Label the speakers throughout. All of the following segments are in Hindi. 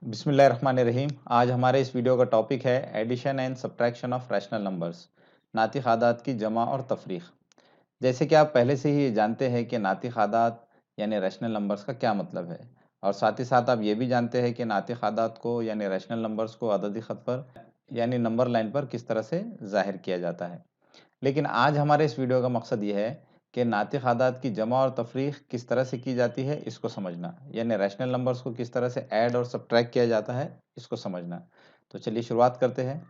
Speaker 1: बिस्मिल्लाहिर्रहमानिर्रहीम। आज हमारे इस वीडियो का टॉपिक है addition and subtraction of rational numbers, नातिक आदात की जमा और तफरीक। जैसे कि आप पहले से ही जानते हैं कि नातिक आदात यानी रैशनल नंबर्स का क्या मतलब है, और साथ ही साथ आप ये भी जानते हैं कि नातिक आदात को यानी रैशनल नंबर्स को अददी ख़त पर यानी नंबर लाइन पर किस तरह से ज़ाहिर किया जाता है। लेकिन आज हमारे इस वीडियो का मकसद ये है कि नातिक आदात की जमा और तफरीक किस तरह से की जाती है इसको समझना, यानी रैशनल नंबर्स को किस तरह से ऐड और सब्ट्रैक्ट किया जाता है इसको समझना। तो चलिए शुरुआत करते हैं।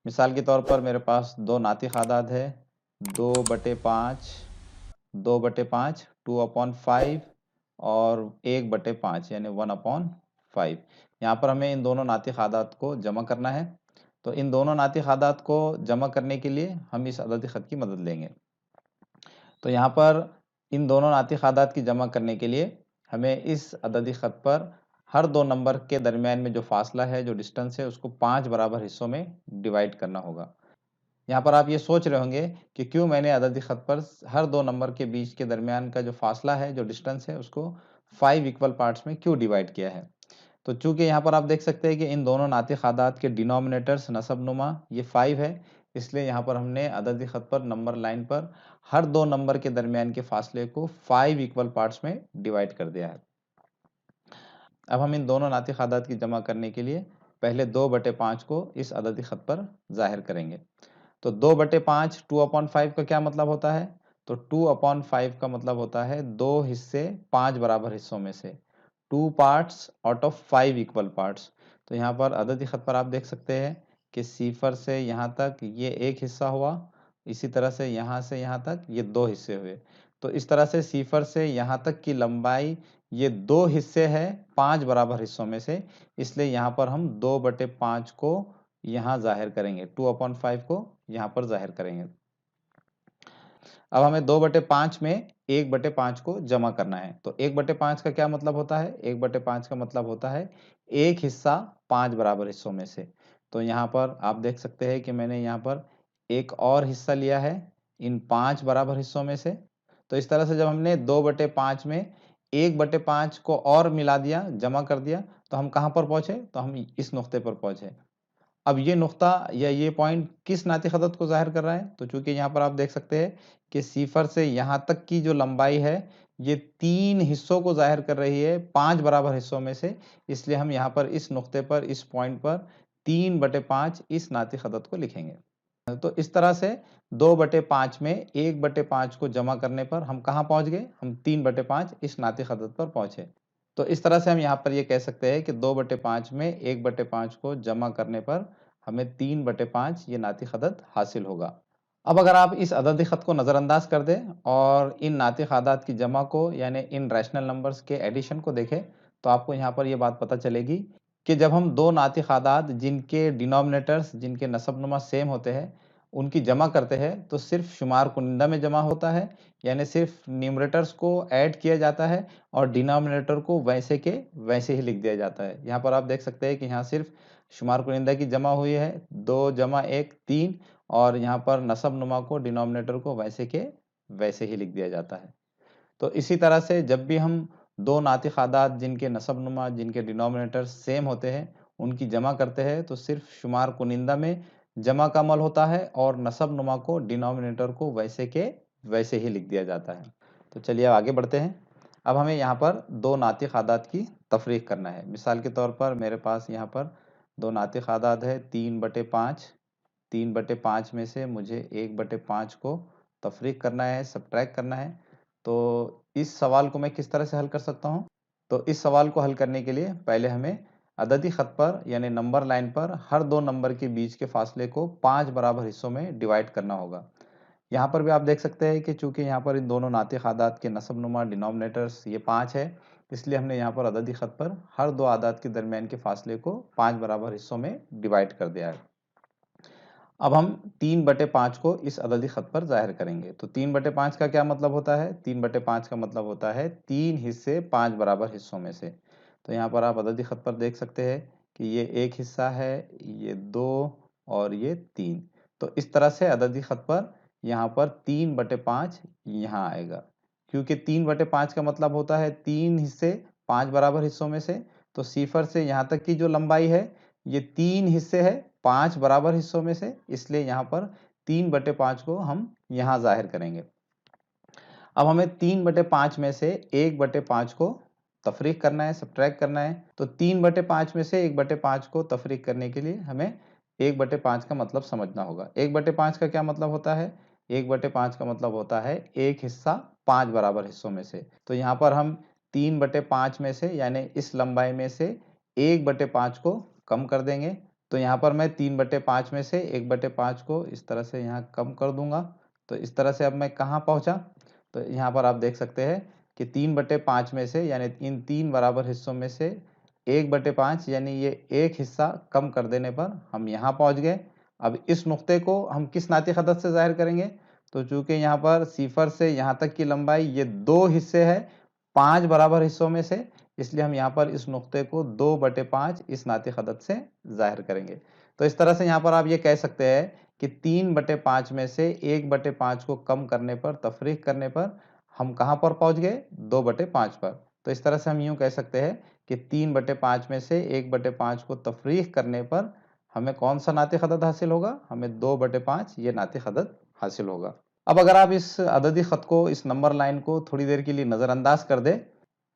Speaker 1: मिसाल के तौर पर मेरे पास दो नातिक आदात है, 2/5, 2/5, 2/5 और 1/5 यानी 1/5। यहाँ पर हमें इन दोनों नातिक आदात को जमा करना है। तो इन दोनों नातिक आदात को जमा करने के लिए हम इस अददी ख़त की मदद लेंगे। तो यहाँ पर इन दोनों नातिक आदात की जमा करने के लिए हमें इस अददी ख़त पर हर दो नंबर के दरमियान में जो फासला है, जो डिस्टेंस है, उसको 5 बराबर हिस्सों में डिवाइड करना होगा। यहाँ पर आप ये सोच रहे होंगे कि क्यों मैंने अददी ख़त पर हर दो नंबर के बीच के दरमियान का जो फासला है, जो डिस्टेंस है, उसको 5 इक्वल पार्ट्स में क्यों डिवाइड किया है। तो चूंकि यहाँ पर आप देख सकते हैं कि इन दोनों नातिक आदात के डिनोमिनेटर्स नसब-नुमा ये 5 है, इसलिए यहाँ पर हमने अददी ख़त पर नंबर लाइन पर हर दो नंबर के दरमियान के फासले को 5 इक्वल पार्ट्स में डिवाइड कर दिया है। अब हम इन दोनों नातिक आदात की जमा करने के लिए पहले 2/5 को इस अददी ख़त पर ज़ाहिर करेंगे। तो 2/5 2/5 का क्या मतलब होता है? तो 2/5 का मतलब होता है 2 हिस्से 5 बराबर हिस्सों में से, 2 parts out of 5 equal parts. तो यहाँ पर अददी ख़त पर आप देख सकते हैं कि सिफर से यहाँ तक ये एक हिस्सा हुआ, इसी तरह से यहाँ तक ये 2 हिस्से हुए। तो इस तरह से सिफर से यहाँ तक की लंबाई ये 2 हिस्से है 5 बराबर हिस्सों में से, इसलिए यहाँ पर हम 2/5 को यहाँ ज़ाहिर करेंगे, 2/5 को यहाँ पर ज़ाहिर करेंगे। अब हमें 2/5 में 1/5 को जमा करना है। तो 1/5 का क्या मतलब होता है? 1/5 का मतलब होता है एक हिस्सा 5 बराबर हिस्सों में से। तो यहाँ पर आप देख सकते हैं कि मैंने यहाँ पर एक और हिस्सा लिया है इन 5 बराबर हिस्सों में से। तो इस तरह से जब हमने 2/5 में 1/5 को और मिला दिया, जमा कर दिया, तो हम कहाँ पर पहुँचे? तो हम इस नुक्ते पर पहुँचे। अब ये नुक्ता या ये पॉइंट किस नातिक अदद को ज़ाहिर कर रहा है? तो चूँकि यहाँ पर आप देख सकते हैं कि सिफर से यहाँ तक की जो लंबाई है, ये 3 हिस्सों को ज़ाहिर कर रही है 5 बराबर हिस्सों में से, इसलिए हम यहाँ पर इस नुक्ते पर, इस पॉइंट पर 3/5 इस नातिक अदद को लिखेंगे। तो इस तरह से 2/5 में 1/5 को जमा करने पर हम कहाँ पहुँच गए? हम 3/5 इस नातिक अदद पर पहुँचे। तो इस तरह से हम यहाँ पर ये कह सकते हैं कि 2/5 में 1/5 को जमा करने पर हमें 3/5 ये नातिक अदद हासिल होगा। अब अगर आप इस अददी ख़त को नज़रअंदाज कर दें और इन नातिक आदात की जमा को यानी इन रैशनल नंबर्स के एडिशन को देखें, तो आपको यहाँ पर ये बात पता चलेगी कि जब हम दो नातिक आदात जिनके डिनोमिनेटर्स, जिनके नसब-नुमा सेम होते हैं, उनकी जमा करते हैं, तो सिर्फ शुमार कुनिंदा में जमा होता है, यानी सिर्फ न्यूमरेटर्स को ऐड किया जाता है और डिनोमिनेटर को वैसे के वैसे ही लिख दिया जाता है। यहाँ पर आप देख सकते हैं कि यहाँ सिर्फ शुमार कुनिंदा की जमा हुई है, 2 जमा 1 3, और यहाँ पर नसब-नुमा को, डिनोमिनेटर को वैसे के वैसे ही लिख दिया जाता है। तो इसी तरह से जब भी हम दो नातिक आदात जिनके नसब-नुमा, जिनके डिनोमिनेटर सेम होते हैं, उनकी जमा करते हैं, तो सिर्फ शुमार कुनिंदा में जमा का अमल होता है और नसब-नुमा को, डिनोमिनेटर को वैसे के वैसे ही लिख दिया जाता है। तो चलिए आगे बढ़ते हैं। अब हमें यहाँ पर दो नातिक आदात की तफरीक करना है। मिसाल के तौर पर मेरे पास यहाँ पर दो नातिक आदात है 3/5। 3/5 में से मुझे 1/5 को तफरीक करना है, सब्ट्रैक्ट करना है। तो इस सवाल को मैं किस तरह से हल कर सकता हूँ? तो इस सवाल को हल करने के लिए पहले हमें अददी ख़त पर यानी नंबर लाइन पर हर दो नंबर के बीच के फासले को 5 बराबर हिस्सों में डिवाइड करना होगा। यहाँ पर भी आप देख सकते हैं कि चूंकि यहाँ पर इन दोनों नातिक आदात के नसब-नुमा डिनोमिनेटर्स ये 5 है, इसलिए हमने यहाँ पर अददी ख़त पर हर दो आदात के दरमियान के फासले को 5 बराबर हिस्सों में डिवाइड कर दिया है। अब हम 3/5 को इस अददी ख़त पर ज़ाहिर करेंगे। तो 3/5 का क्या मतलब होता है? 3/5 का मतलब होता है 3 हिस्से 5 बराबर हिस्सों में से। तो यहाँ पर आप अददी ख़त पर देख सकते हैं कि ये एक हिस्सा है, ये 2 और ये 3। तो इस तरह से अददी ख़त पर यहाँ पर 3/5 यहाँ आएगा। क्योंकि 3/5 का मतलब होता है 3 हिस्से 5 बराबर हिस्सों में से, तो सिफर से यहाँ तक की जो लंबाई है ये 3 हिस्से है 5 बराबर हिस्सों में से, इसलिए यहाँ पर 3/5 को हम यहाँ जाहिर करेंगे। अब हमें 3/5 में से 1/5 को तफरीक करना है, सब्ट्रैक्ट करना है। तो 3/5 में से 1/5 को तफरीक करने के लिए हमें 1/5 का मतलब समझना होगा। 1/5 का क्या मतलब होता है? 1/5 का मतलब होता है एक हिस्सा 5 बराबर हिस्सों में से। तो यहाँ पर हम 3/5 में से यानी इस लंबाई में से 1/5 को कम कर देंगे। तो यहाँ पर मैं 3/5 में से 1/5 को इस तरह से यहाँ कम कर दूंगा। तो इस तरह से अब मैं कहाँ पहुँचा? तो यहाँ पर आप देख सकते हैं कि 3/5 में से यानी इन 3 बराबर हिस्सों में से 1/5 यानी ये एक हिस्सा कम कर देने पर हम यहाँ पहुँच गए। अब इस नुक्ते को हम किस नातिक अदद से ज़ाहिर करेंगे? तो चूंकि यहाँ पर सिफर से यहाँ तक की लंबाई ये 2 हिस्से है 5 बराबर हिस्सों में से, इसलिए हम यहाँ पर इस नुक्ते को 2/5 इस नातिक अदद से ज़ाहिर करेंगे। तो इस तरह से यहाँ पर आप ये कह सकते हैं कि 3/5 में से 1/5 को कम करने पर, तफरीक करने पर हम कहाँ पर पहुँच गए? 2/5 पर। तो इस तरह से हम यूँ कह सकते हैं कि 3/5 में से 1/5 को तफरीक करने पर हमें कौन सा नातिक अदद हासिल होगा? हमें 2/5 ये नातिक अदद हासिल होगा। अब अगर आप इस अददी ख़त को, इस नंबर लाइन को थोड़ी देर के लिए नज़रअंदाज कर दें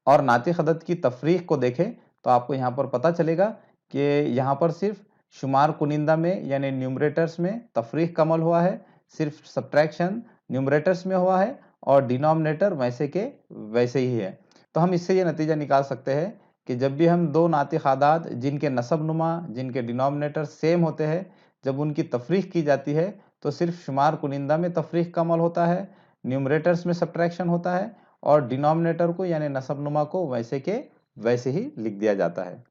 Speaker 1: और नातिक अदद की तफरीक को देखें, तो आपको यहाँ पर पता चलेगा कि यहाँ पर सिर्फ शुमार कुनिंदा में यानी न्यूमरेटर्स में तफरीक का अमल हुआ है, सिर्फ सब्ट्रैक्शन न्यूमरेटर्स में हुआ है और डिनोमिनेटर वैसे के वैसे ही है। तो हम इससे ये नतीजा निकाल सकते हैं कि जब भी हम दो नातिक आदाद जिनके नसब नुमा, जिनके डिनोमिनेटर सेम होते हैं, जब उनकी तफरीक की जाती है तो सिर्फ शुमार कुनिंदा में तफरीक का अमल होता है, न्यूमरेटर्स में सब्ट्रैक्शन होता है और डिनोमिनेटर को यानी नसब नुमा को वैसे के वैसे ही लिख दिया जाता है।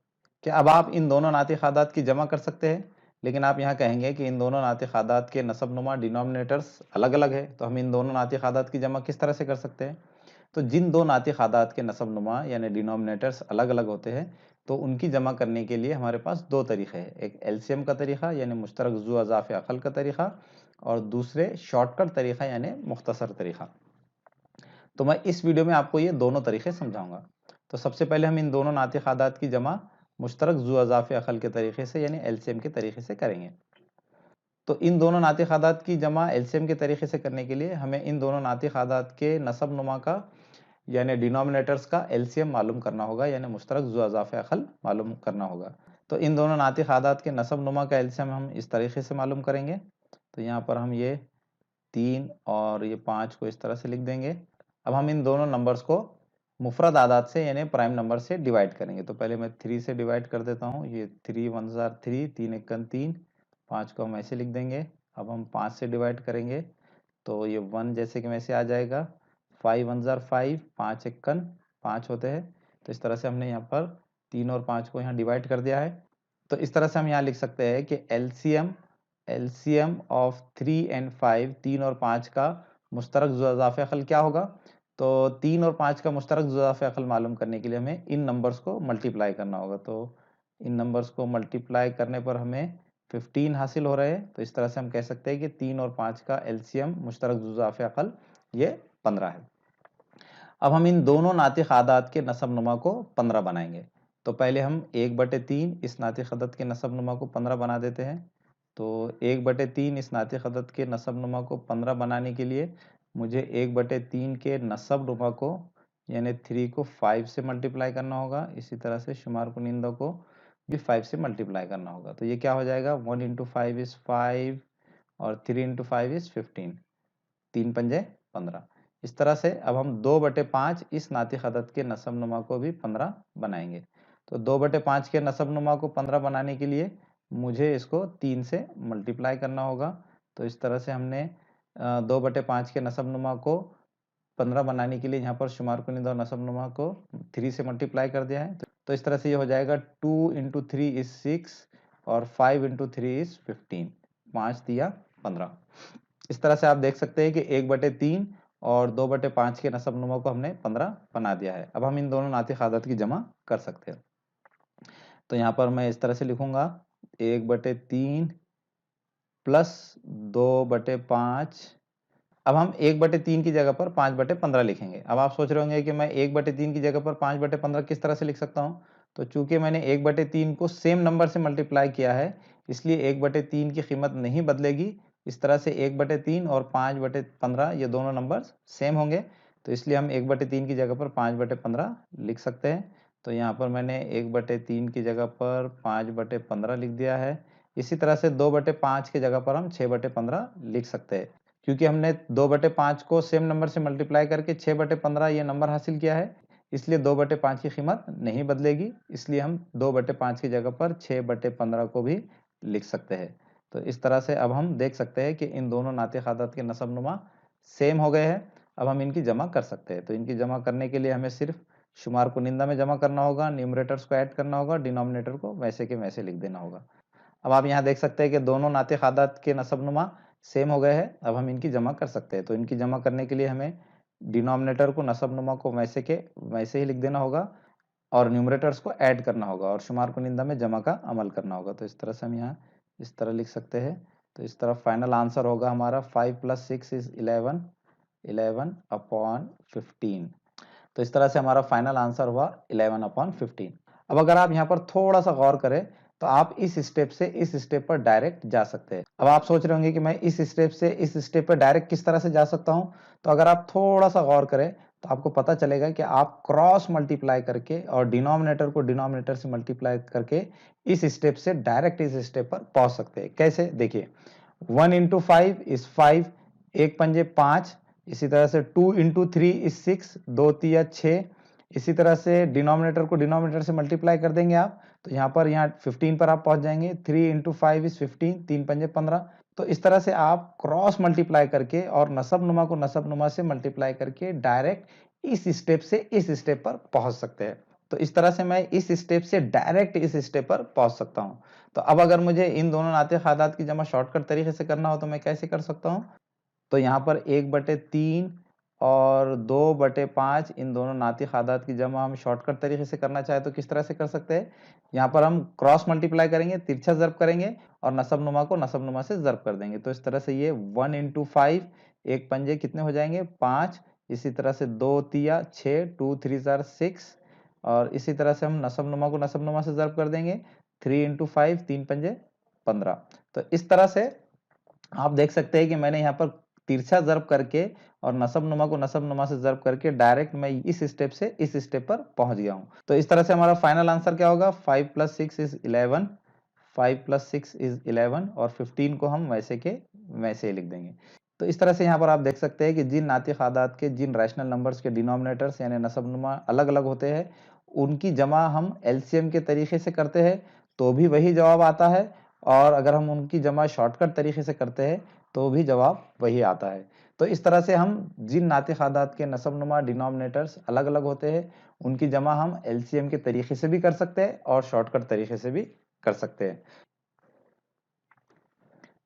Speaker 1: क्या अब आप इन दोनों नातिक आदाद की जमा कर सकते हैं? लेकिन आप यहाँ कहेंगे कि इन दोनों नातिक आदाद के नसब नुमा डिनोमिनेटर्स अलग-अलग है, तो हम इन दोनों नातिक आदाद की जमा किस तरह से कर सकते हैं? तो जिन दो नातिक आदाद के नसब नुमा यानी डिनोमिनेटर्स अलग-अलग होते हैं, तो उनकी जमा करने के लिए हमारे पास दो तरीके हैं। एक एलसीएम का तरीका यानी मुश्तरक ज़ू अज़ाफ़े अक़ल का तरीका और दूसरे शॉर्टकट तरीका यानी मुख्तसर तरीका। तो मैं इस वीडियो में आपको ये दोनों तरीके समझाऊंगा। तो सबसे पहले हम इन दोनों नातिक आदाद की जमा मुश्तरक ज़ू अज़ाफ़े अक़ल के तरीके से यानी एलसीएम के तरीके से करेंगे। तो इन दोनों नातिक आदाद की जमा एलसीएम के तरीके से करने के लिए हमें इन दोनों नातिक आदाद के नसब नुमा का यानी डिनोमिनेटर्स का एलसीएम मालूम करना होगा यानी मुश्तरक ज़ू अज़ाफ़े अक़ल मालूम करना होगा। तो इन दोनों नातिक आदाद के नसब नुमा का एलसीएम हम इस तरीके से मालूम करेंगे। तो यहाँ पर हम ये 3 और ये 5 को इस तरह से लिख देंगे। अब हम इन दोनों नंबर्स को मुफरद आदाद से यानी प्राइम नंबर से डिवाइड करेंगे। तो पहले मैं 3 से डिवाइड कर देता हूँ। ये 3 1 ज़ार 3, 3 एकन 3, 5 को हम ऐसे लिख देंगे। अब हम 5 से डिवाइड करेंगे तो ये 1 जैसे कि वैसे आ जाएगा। 5 1 ज़ार 5, 5 एकन 5 होते हैं। तो इस तरह से हमने यहाँ पर 3 और 5 को यहाँ डिवाइड कर दिया है। तो इस तरह से हम यहाँ लिख सकते हैं कि एलसीएम ऑफ 3 एंड 5, 3 और 5 का मुश्तरक ज़ू अज़ाफ़े अक़ल क्या होगा? तो 3 और 5 का मुश्तरक ज़ू अज़ाफ़े अक़ल मालूम करने के लिए हमें इन नंबर्स को मल्टीप्लाई करना होगा। तो इन नंबर्स को मल्टीप्लाई करने पर हमें 15 हासिल हो रहे हैं। तो इस तरह से हम कह सकते हैं कि 3 और 5 का एलसीएम मुश्तरक ज़ू अज़ाफ़े अक़ल ये 15 है। अब हम इन दोनों नातिक आदाद के नसब नुमा को 15 बनाएंगे। तो पहले हम 1/3 इस नातिक अदद के नसब नुमा को 15 बना देते हैं। तो 1/3 इस नातिक अदद के नसब नुमा को 15 बनाने के लिए मुझे 1/3 के नसब नुमा को यानी 3 को 5 से मल्टीप्लाई करना होगा। इसी तरह से शुमार कुनिंदा को भी 5 से मल्टीप्लाई करना होगा। तो ये क्या हो जाएगा? 1 इंटू 5 इज़ 5 और 3 इंटू 5 इज़ 15, 3 पंजे 15। इस तरह से अब हम 2/5 इस नातिक अदद के नसब नुमा को भी 15 बनाएंगे। तो 2/5 के नसब नुमा को 15 बनाने के लिए मुझे इसको 3 से मल्टीप्लाई करना होगा। तो इस तरह से हमने 2/5 के नसब नुमा को 15 बनाने के लिए यहाँ पर शुमार कुनिंदा और नसब नुमा को 3 से मल्टीप्लाई कर दिया है। तो इस तरह से ये हो जाएगा 2 इंटू 3 इज़ 6 और 5 इंटू 3 इज़ 15, 5 दिया 15। इस तरह से आप देख सकते हैं कि 1/3 और 2/5 के नसब नुमा को हमने 15 बना दिया है। अब हम इन दोनों नातिक आदाद की जमा कर सकते हैं। तो यहाँ पर मैं इस तरह से लिखूंगा 1/3 प्लस 2/5। अब हम 1/3 की जगह पर 5/15 लिखेंगे। अब आप सोच रहे होंगे कि मैं 1/3 की जगह पर 5/15 किस तरह से लिख सकता हूँ? तो चूंकि मैंने 1/3 को सेम नंबर से मल्टीप्लाई किया है, इसलिए 1/3 की कीमत नहीं बदलेगी। इस तरह से 1/3 और 5/15 ये दोनों नंबर सेम होंगे, तो इसलिए हम 1/3 की जगह पर 5/15 लिख सकते हैं। तो यहाँ पर मैंने 1/3 की जगह पर 5/15 लिख दिया है। इसी तरह से 2/5 की जगह पर हम 6/15 लिख सकते हैं। क्योंकि हमने 2/5 को सेम नंबर से मल्टीप्लाई करके 6/15 ये नंबर हासिल किया है, इसलिए 2/5 की कीमत नहीं बदलेगी, इसलिए हम 2/5 की जगह पर 6/15 को भी लिख सकते हैं। तो इस तरह से अब हम देख सकते हैं कि इन दोनों नातिक आदात के नसब-नुमा सेम हो गए हैं। अब हम इनकी जमा कर सकते हैं। तो इनकी जमा करने के लिए हमें सिर्फ शुमार कुनिंदा में जमा करना होगा, न्यूमरेटर्स को ऐड करना होगा, डिनोमिनेटर को वैसे के वैसे लिख देना होगा। अब आप यहाँ देख सकते हैं कि दोनों नातिक आदात के नसब-नुमा सेम हो गए हैं। अब हम इनकी जमा कर सकते हैं। तो इनकी जमा करने के लिए हमें डिनोमिनेटर को नसब-नुमा को वैसे के वैसे ही लिख देना होगा और न्यूमरेटर्स को ऐड करना होगा और शुमार कुनिंदा में जमा का अमल करना होगा। तो इस तरह से हम यहाँ इस तरह लिख सकते हैं। तो इस तरह फाइनल आंसर होगा हमारा 5 + 6 = 11, 11/15। तो इस तरह से हमारा फाइनल आंसर हुआ 11/15। अब अगर आप यहाँ पर थोड़ा सा गौर करें, तो आप इस स्टेप से इस स्टेप पर डायरेक्ट जा सकते हैं। अब आप सोच रहे होंगे कि मैं इस स्टेप से इस स्टेप पर डायरेक्ट किस तरह से जा सकता हूँ। तो अगर आप थोड़ा सा गौर करें, तो आपको पता चलेगा कि आप क्रॉस मल्टीप्लाई करके और डिनोमिनेटर को डिनोमिनेटर से मल्टीप्लाई करके इस स्टेप से डायरेक्ट इस स्टेप पर पहुंच सकते हैं। कैसे, देखिए 1 × 5 = 5, 1 पंजे 5। इसी तरह से 2 × 3 = 6, 2 तिया 6। इसी तरह से डिनोमिनेटर को डिनोमिनेटर से मल्टीप्लाई कर देंगे आप, तो यहाँ पर 15 पर आप पहुंच जाएंगे। 3 × 5 = 15, 3 पंजे 15। तो इस तरह से आप क्रॉस मल्टीप्लाई करके और नसब-नुमा को नसब-नुमा से मल्टीप्लाई करके डायरेक्ट इस स्टेप से इस स्टेप पर पहुंच सकते हैं। तो इस तरह से मैं इस स्टेप से डायरेक्ट इस स्टेप पर पहुंच सकता हूं। तो अब अगर मुझे इन दोनों नातिक आदात की जमा शॉर्टकट तरीके से करना हो, तो मैं कैसे कर सकता हूं? तो यहाँ पर 1/3 और 2/5 इन दोनों नातिक आदात की जमा हम शॉर्टकट तरीके से करना चाहे तो किस तरह से कर सकते हैं? यहाँ पर हम क्रॉस मल्टीप्लाई करेंगे, तिरछा ज़र्ब करेंगे और नसब-नुमा को नसब-नुमा से ज़र्ब कर देंगे। तो इस तरह से ये 1 × 5, 1 पंजे कितने हो जाएंगे? 5। इसी तरह से 2 तिया 6, 2 3 ज़ार 6 और इसी तरह से हम नसब-नुमा को नसब-नुमा से ज़र्ब कर देंगे। 3 × 5, 3 पंजे 15। तो इस तरह से आप देख सकते हैं कि मैंने यहाँ पर तिरछा ज़र्ब करके और नसब-नुमा को नसब-नुमा से ज़र्ब करके डायरेक्ट मैं इस स्टेप से इस स्टेप पर पहुंच गया हूँ। तो इस तरह से हमारा फाइनल आंसर क्या होगा? 5 + 6 = 11, 5 + 6 = 11 और 15 को हम वैसे के वैसे ही लिख देंगे। तो इस तरह से यहाँ पर आप देख सकते हैं कि जिन नातिक आदात के जिन रैशनल नंबर्स के डिनोमिनेटर्स यानी नसब-नुमा अलग-अलग होते हैं, उनकी जमा हम एलसीएम के तरीके से करते हैं तो भी वही जवाब आता है, और अगर हम उनकी जमा शॉर्टकट तरीके से करते हैं तो भी जवाब वही आता है। तो इस तरह से हम जिन नातिक आदात के नसब-नुमा डिनोमिनेटर्स अलग-अलग होते हैं, उनकी जमा हम एलसीएम के तरीके से भी कर सकते हैं और शॉर्टकट तरीके से भी कर सकते हैं।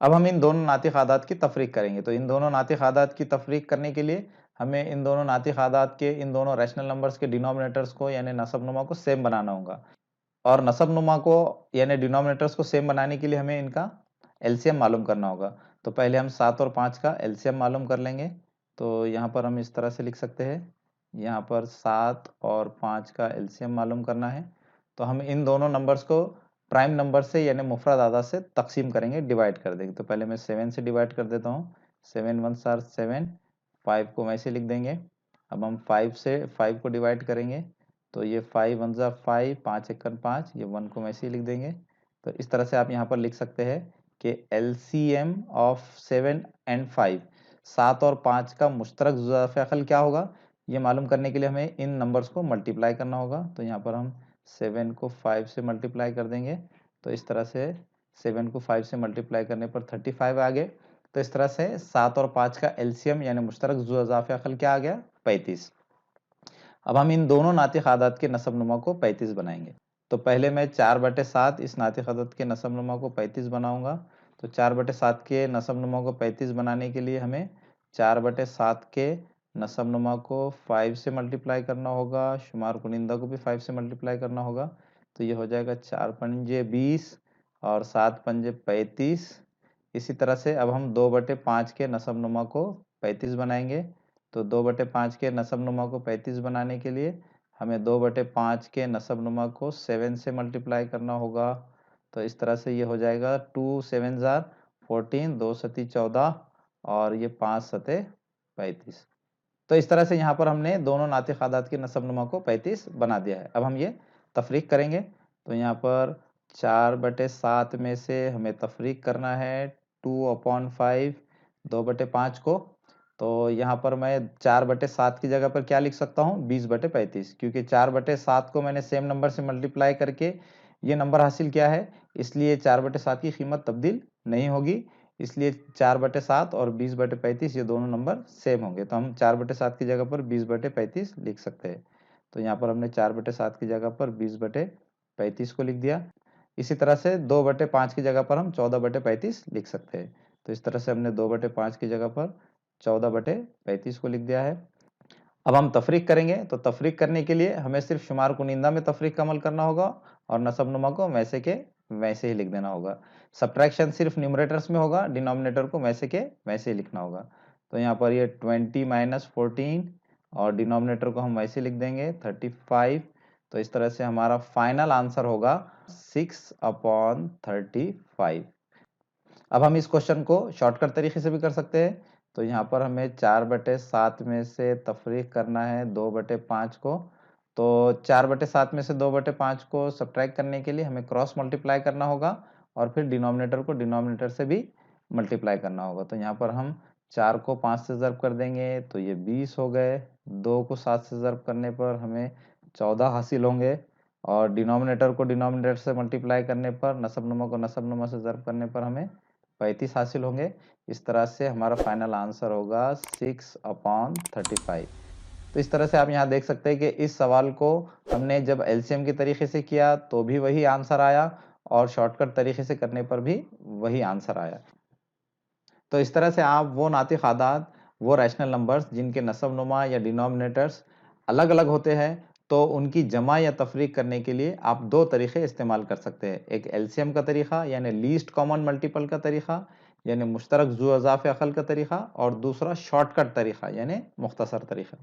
Speaker 1: अब हम इन दोनों नातिक आदात की तफरीक करेंगे। तो इन दोनों नातिक आदात की तफरीक करने के लिए हमें इन दोनों नातिक आदात के इन दोनों रैशनल नंबर्स के डिनोमिनेटर्स को यानी नसब-नुमा को सेम बनाना होगा। और नसब-नुमा को यानी डिनोमिनेटर्स को सेम बनाने के लिए हमें इनका एलसीएम मालूम करना होगा। तो पहले हम 7 और 5 का एलसीएम मालूम कर लेंगे। तो यहाँ पर हम इस तरह से लिख सकते हैं, यहाँ पर 7 और 5 का एलसीएम मालूम करना है। तो हम इन दोनों नंबर्स को प्राइम नंबर से यानी मुफरद आदाद से तक़सीम करेंगे, डिवाइड कर देंगे। तो पहले मैं 7 से डिवाइड कर देता हूँ। 7 1s are 7, 5 को वैसे लिख देंगे। अब हम 5 से 5 को डिवाइड करेंगे। तो ये 5 1s are 5, 5 एकन 5, ये 1 को वैसे ही लिख देंगे। तो इस तरह से आप यहाँ पर लिख सकते हैं कि एलसीएम ऑफ 7 एंड 5, 7 और 5 का मुश्तरक ज़ुज़ाफ़े अक़ल क्या होगा, ये मालूम करने के लिए हमें इन नंबर्स को मल्टीप्लाई करना होगा। तो यहाँ पर हम 7 को 5 से मल्टीप्लाई कर देंगे। तो इस तरह से 7 को 5 से मल्टीप्लाई करने पर 35 आ गए। तो इस तरह से 7 और 5 का एलसीएम यानी मुश्तरक ज़ुज़ाफ़े अक़ल क्या आ गया? 35। अब हम इन दोनों नातिक आदात के नसब-नुमा को 35 बनाएंगे। तो पहले मैं 4/7 इस नातिक आदात के नसब-नुमा को 35 बनाऊंगा। तो 4/7 के नसब-नुमा को 35 बनाने के लिए हमें 4/7 के नसब-नुमा को 5 से मल्टीप्लाई करना होगा, शुमार कुनिंदा को भी 5 से मल्टीप्लाई करना होगा। तो ये हो जाएगा 4 पंजे 20 और 7 पंजे 35। इसी तरह से अब हम 2/5 के नसब-नुमा को 35 बनाएंगे। तो 2/5 के नसब-नुमा को 35 बनाने के लिए हमें 2/5 के नसब-नुमा को 7 से मल्टीप्लाई करना होगा। तो इस तरह से ये हो जाएगा 2 7 ज़ार 14, 2 सती 14 और ये 5 सते 35। तो इस तरह से यहाँ पर हमने दोनों नातिक आदाद के नसब-नुमा को 35 बना दिया है। अब हम ये तफरीक करेंगे। तो यहाँ पर 4/7 में से हमें तफरीक करना है 2/5 2/5 को। तो यहाँ पर मैं 4/7 की जगह पर क्या लिख सकता हूँ 20/35, क्योंकि 4/7 को मैंने सेम नंबर से मल्टीप्लाई करके ये नंबर हासिल किया है, इसलिए 4/7 की कीमत तब्दील नहीं होगी। इसलिए 4/7 और 20/35 ये दोनों नंबर सेम होंगे। तो हम 4/7 की जगह पर 20/35 लिख सकते हैं। तो यहाँ पर हमने 4/7 की जगह पर 20/35 को लिख दिया। इसी तरह से 2/5 की जगह पर हम 14/35 लिख सकते हैं। तो इस तरह से हमने 2/5 की जगह पर 14/35 को लिख दिया है। अब हम तफरीक करेंगे। तो तफरीक करने के लिए हमें सिर्फ शुमार कुनिंदा में तफरीक का अमल करना होगा और नसब-नुमा को वैसे के वैसे ही लिख देना होगा। सब्ट्रैक्शन सिर्फ न्यूमरेटर्स में होगा, डिनोमिनेटर को वैसे के वैसे ही लिखना होगा। तो यहाँ पर ये 20 माइनस 14 और डिनोमिनेटर को हम वैसे लिख देंगे 35। तो इस तरह से हमारा फाइनल आंसर होगा 6/35। अब हम इस क्वेश्चन को शॉर्टकट तरीके से भी कर सकते हैं। तो यहाँ पर हमें 4/7 में से तफरीक करना है 2/5 को। तो 4/7 में से 2/5 को सब्ट्रैक्ट करने के लिए हमें क्रॉस मल्टीप्लाई करना होगा और फिर डिनोमिनेटर को डिनोमिनेटर से भी मल्टीप्लाई करना होगा। तो यहाँ पर हम 4 को 5 से ज़र्ब कर देंगे तो ये 20 हो गए। 2 को 7 से ज़र्ब करने पर हमें 14 हासिल होंगे और डिनोमिनेटर को डिनोमिनेटर से मल्टीप्लाई करने पर नसब-नुमा को नसब-नुमा से ज़र्ब करने पर हमें 35 हासिल होंगे। इस तरह से हमारा फाइनल आंसर होगा 6/35। तो इस तरह से आप यहाँ देख सकते हैं कि इस सवाल को हमने जब एलसीएम के तरीके से किया तो भी वही आंसर आया और शॉर्टकट तरीके से करने पर भी वही आंसर आया। तो इस तरह से आप वो नातिक आदाद, वो रैशनल नंबर्स जिनके नसब-नुमा या डिनोमिनेटर्स अलग-अलग होते हैं, तो उनकी जमा या तफरीक करने के लिए आप 2 तरीके इस्तेमाल कर सकते हैं। एक एलसीएम का तरीका यानी लीस्ट कॉमन मल्टीपल का तरीका यानी मुश्तरक ज़ू अज़ाफ़ अक़ल का तरीका और दूसरा शॉर्टकट तरीका यानी मुख्तसर तरीका।